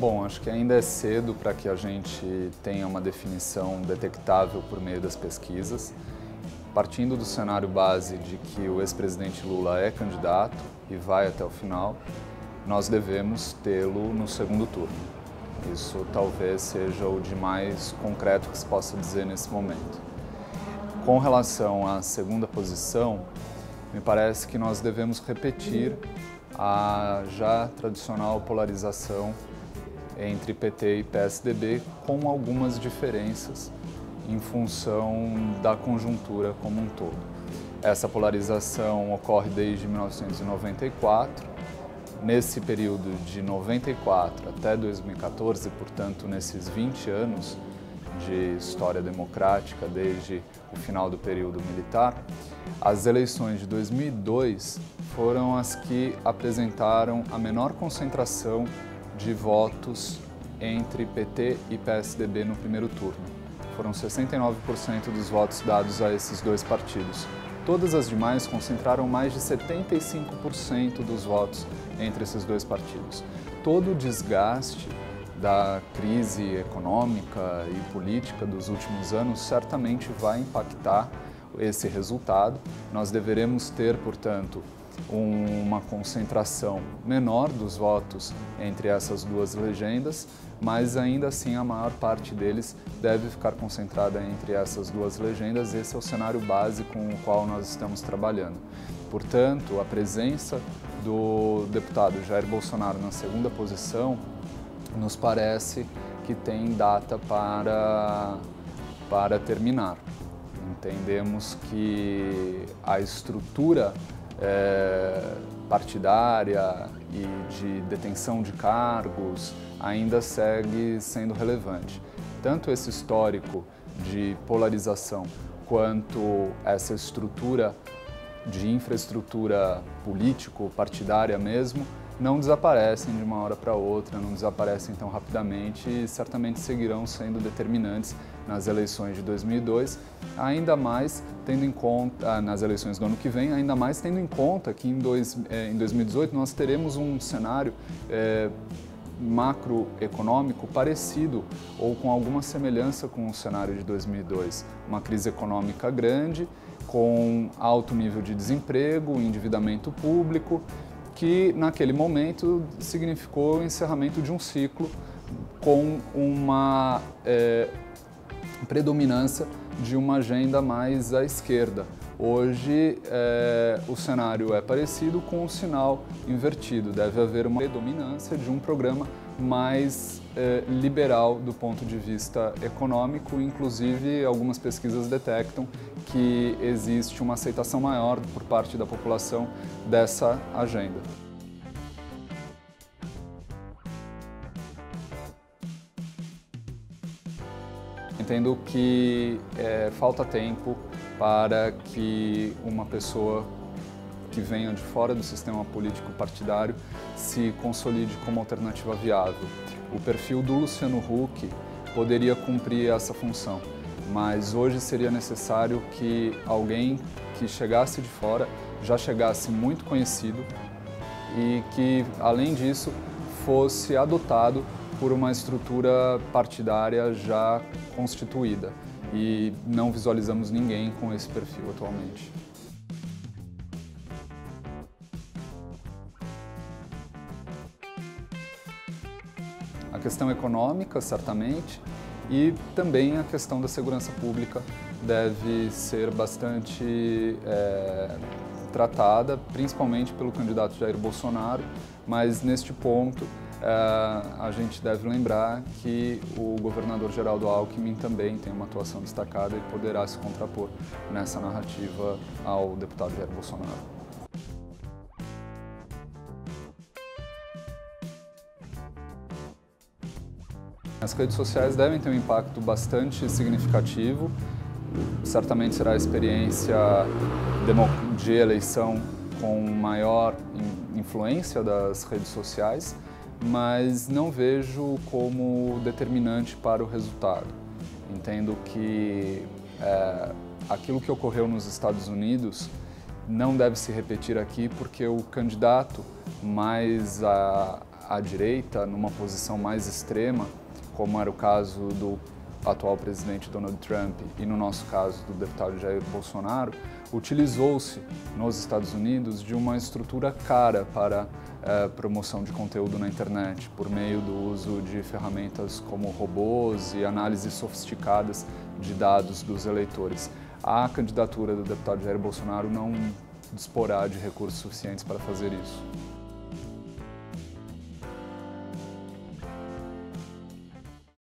Bom, acho que ainda é cedo para que a gente tenha uma definição detectável por meio das pesquisas. Partindo do cenário base de que o ex-presidente Lula é candidato e vai até o final, nós devemos tê-lo no segundo turno. Isso talvez seja o de mais concreto que se possa dizer nesse momento. Com relação à segunda posição, me parece que nós devemos repetir a já tradicional polarização entre PT e PSDB, com algumas diferenças em função da conjuntura como um todo. Essa polarização ocorre desde 1994. Nesse período de 94 até 2014, portanto, nesses 20 anos de história democrática, desde o final do período militar, as eleições de 2002 foram as que apresentaram a menor concentração de votos entre PT e PSDB no primeiro turno. Foram 69% dos votos dados a esses dois partidos. Todas as demais concentraram mais de 75% dos votos entre esses dois partidos. Todo o desgaste da crise econômica e política dos últimos anos certamente vai impactar esse resultado. Nós deveremos ter, portanto, uma concentração menor dos votos entre essas duas legendas, mas ainda assim a maior parte deles deve ficar concentrada entre essas duas legendas. Esse é o cenário base com o qual nós estamos trabalhando. Portanto, a presença do deputado Jair Bolsonaro na segunda posição nos parece que tem data para terminar. Entendemos que a estrutura partidária e de detenção de cargos ainda segue sendo relevante. Tanto esse histórico de polarização quanto essa estrutura de infraestrutura político-partidária mesmo não desaparecem de uma hora para outra, não desaparecem tão rapidamente e certamente seguirão sendo determinantes nas eleições de 2002, ainda mais tendo em conta, nas eleições do ano que vem, ainda mais tendo em conta que em 2018 nós teremos um cenário macroeconômico parecido ou com alguma semelhança com o cenário de 2002. Uma crise econômica grande, com alto nível de desemprego, endividamento público, que naquele momento significou o encerramento de um ciclo com uma predominância de uma agenda mais à esquerda. Hoje o cenário é parecido com um sinal invertido. Deve haver uma predominância de um programa mais liberal do ponto de vista econômico. Inclusive, algumas pesquisas detectam que existe uma aceitação maior por parte da população dessa agenda. Entendo que falta tempo para que uma pessoa que venha de fora do sistema político partidário se consolide como alternativa viável. O perfil do Luciano Huck poderia cumprir essa função, mas hoje seria necessário que alguém que chegasse de fora já chegasse muito conhecido e que, além disso, fosse adotado por uma estrutura partidária já constituída. E não visualizamos ninguém com esse perfil atualmente. A questão econômica, certamente, e também a questão da segurança pública deve ser bastante tratada, principalmente pelo candidato Jair Bolsonaro, mas neste ponto a gente deve lembrar que o governador Geraldo Alckmin também tem uma atuação destacada e poderá se contrapor nessa narrativa ao deputado Jair Bolsonaro. As redes sociais devem ter um impacto bastante significativo. Certamente será a experiência de eleição com maior influência das redes sociais, mas não vejo como determinante para o resultado. Entendo que aquilo que ocorreu nos Estados Unidos não deve se repetir aqui, porque o candidato mais à direita, numa posição mais extrema, como era o caso do atual presidente Donald Trump e, no nosso caso, do deputado Jair Bolsonaro, utilizou-se nos Estados Unidos de uma estrutura cara para promoção de conteúdo na internet, por meio do uso de ferramentas como robôs e análises sofisticadas de dados dos eleitores. A candidatura do deputado Jair Bolsonaro não disporá de recursos suficientes para fazer isso.